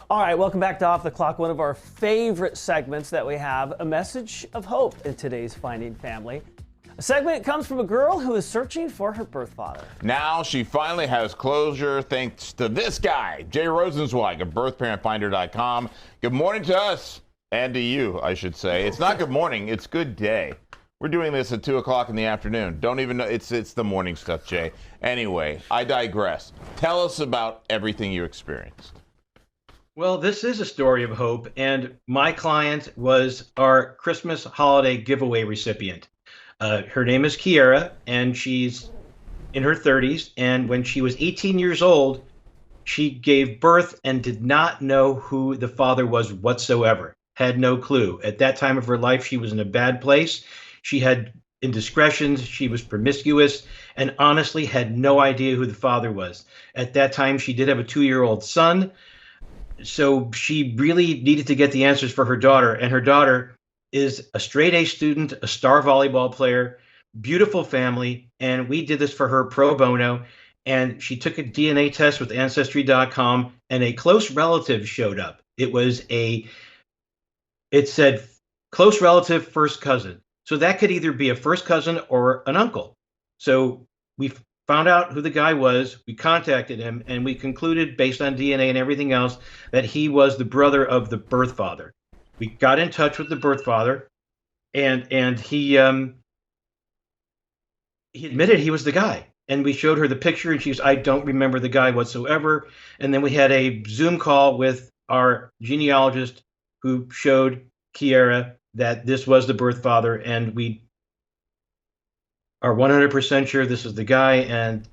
All right, welcome back to Off the Clock, one of our favorite segments that we have, a message of hope in today's Finding Family. A segment comes from a girl who is searching for her birth father. Now she finally has closure thanks to this guy, Jay Rosenzweig of birthparentfinder.com. Good morning to us, and to you, I should say. It's not good morning, it's good day. We're doing this at 2 o'clock in the afternoon. Don't even know, it's the morning stuff, Jay. Anyway, I digress. Tell us about everything you experienced. Well, this is a story of hope, and my client was our Christmas holiday giveaway recipient. Her name is Kiera, and she's in her 30s, and when she was 18 years old, she gave birth and did not know who the father was whatsoever, had no clue. At that time of her life, she was in a bad place. She had indiscretions, she was promiscuous, and honestly had no idea who the father was. At that time, she did have a 2-year-old son, so she really needed to get the answers for her daughter, and her daughter is a straight A student, a star volleyball player, beautiful family, and we did this for her pro bono, and she took a DNA test with Ancestry.com, and a close relative showed up. It said close relative, first cousin. So that could either be a first cousin or an uncle. So we found out who the guy was, we contacted him, and we concluded, based on DNA and everything else, that he was the brother of the birth father. We got in touch with the birth father, and he admitted he was the guy. And we showed her the picture, and she goes, I don't remember the guy whatsoever. And then we had a Zoom call with our genealogist who showed Kiera that this was the birth father, and we are 100% sure this is the guy, and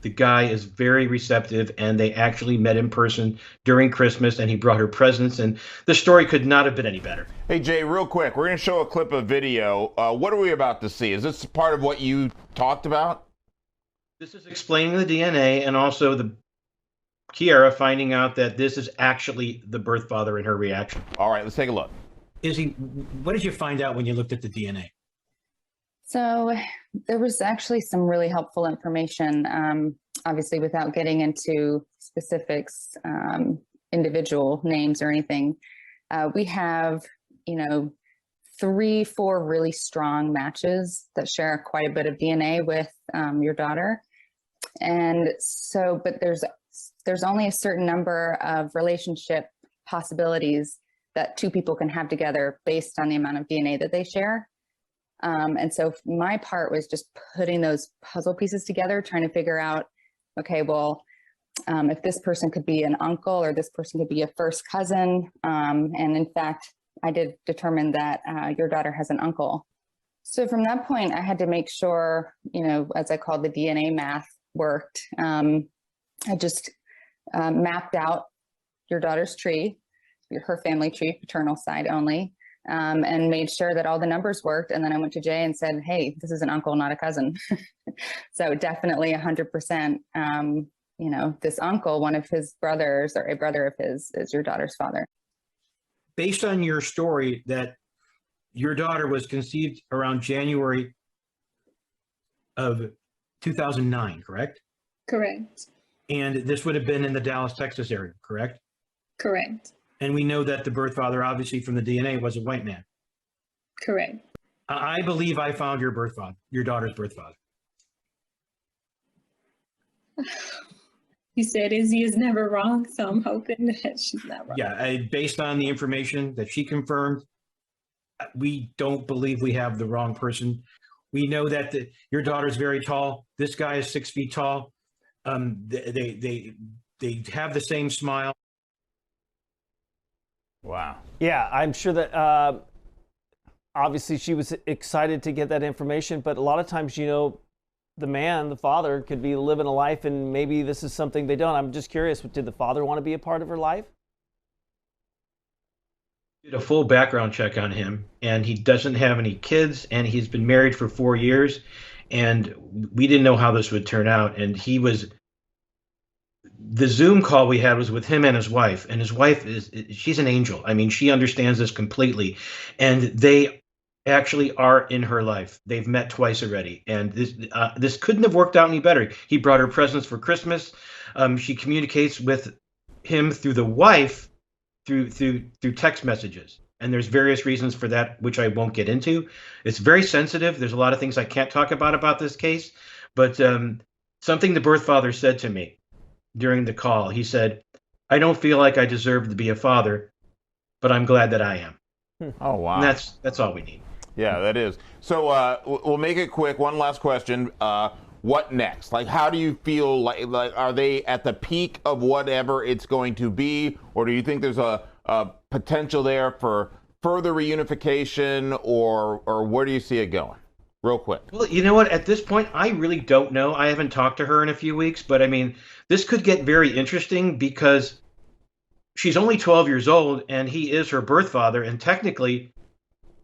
the guy is very receptive, and they actually met in person during Christmas, and he brought her presents, and the story could not have been any better. Hey, Jay, real quick, we're going to show a clip of video. What are we about to see? Is this part of what you talked about? This is explaining the DNA, and also the Kiera finding out that this is actually the birth father and her reaction. All right, let's take a look. What did you find out when you looked at the DNA? So there was actually some really helpful information, obviously without getting into specifics, individual names or anything. We have, 3-4 really strong matches that share quite a bit of DNA with your daughter. And so, but there's only a certain number of relationship possibilities that two people can have together based on the amount of DNA that they share. And so my part was just putting those puzzle pieces together, trying to figure out, okay, well, if this person could be an uncle or this person could be a first cousin. And in fact, I did determine that your daughter has an uncle. So from that point, I had to make sure, as I called the DNA math worked. I just mapped out your daughter's tree, her family tree, paternal side only. And made sure that all the numbers worked. And then I went to Jay and said, hey, this is an uncle, not a cousin. So definitely 100%, this uncle, one of his brothers or a brother of his, is your daughter's father. Based on your story that your daughter was conceived around January of 2009, correct? Correct. And this would have been in the Dallas, Texas area, correct? Correct. And we know that the birth father, obviously from the DNA, was a white man. Correct. I believe I found your birth father, your daughter's birth father. You said Izzy is never wrong, so I'm hoping that she's not wrong. Yeah, based on the information that she confirmed, we don't believe we have the wrong person. We know that your daughter's very tall. This guy is 6 feet tall. They have the same smile. Wow. Yeah, I'm sure that obviously she was excited to get that information, but a lot of times, the man, the father, could be living a life and maybe this is something they don't. I'm just curious, did the father want to be a part of her life? Did a full background check on him, and he doesn't have any kids, and he's been married for 4 years, and we didn't know how this would turn out. And the Zoom call we had was with him and his wife she's an angel. I mean, she understands this completely, and they actually are in her life. They've met twice already, and this couldn't have worked out any better. He brought her presents for Christmas. She communicates with him through the wife through text messages. And there's various reasons for that, which I won't get into. It's very sensitive. There's a lot of things I can't talk about this case. But something the birth father said to me during the call, he said, "I don't feel like I deserve to be a father, but I'm glad that I am." Oh, wow. And that's all we need. Yeah, that is. So we'll make it quick. One last question. What next? Like, how do you feel? Like, are they at the peak of whatever it's going to be? Or do you think there's a potential there for further reunification? Or where do you see it going? Real quick. Well, you know what? At this point, I really don't know. I haven't talked to her in a few weeks, but I mean, this could get very interesting because she's only 12 years old and he is her birth father, and technically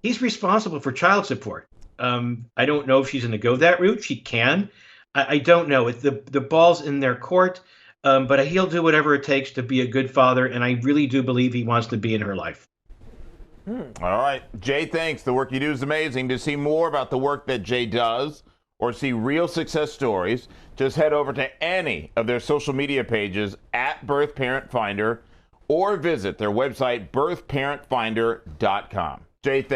he's responsible for child support. I don't know if she's going to go that route. She can. I don't know. The ball's in their court, but he'll do whatever it takes to be a good father, and I really do believe he wants to be in her life. All right. Jay, thanks. The work you do is amazing. To see more about the work that Jay does or see real success stories, just head over to any of their social media pages at Birth Parent Finder or visit their website, birthparentfinder.com. Jay, thanks.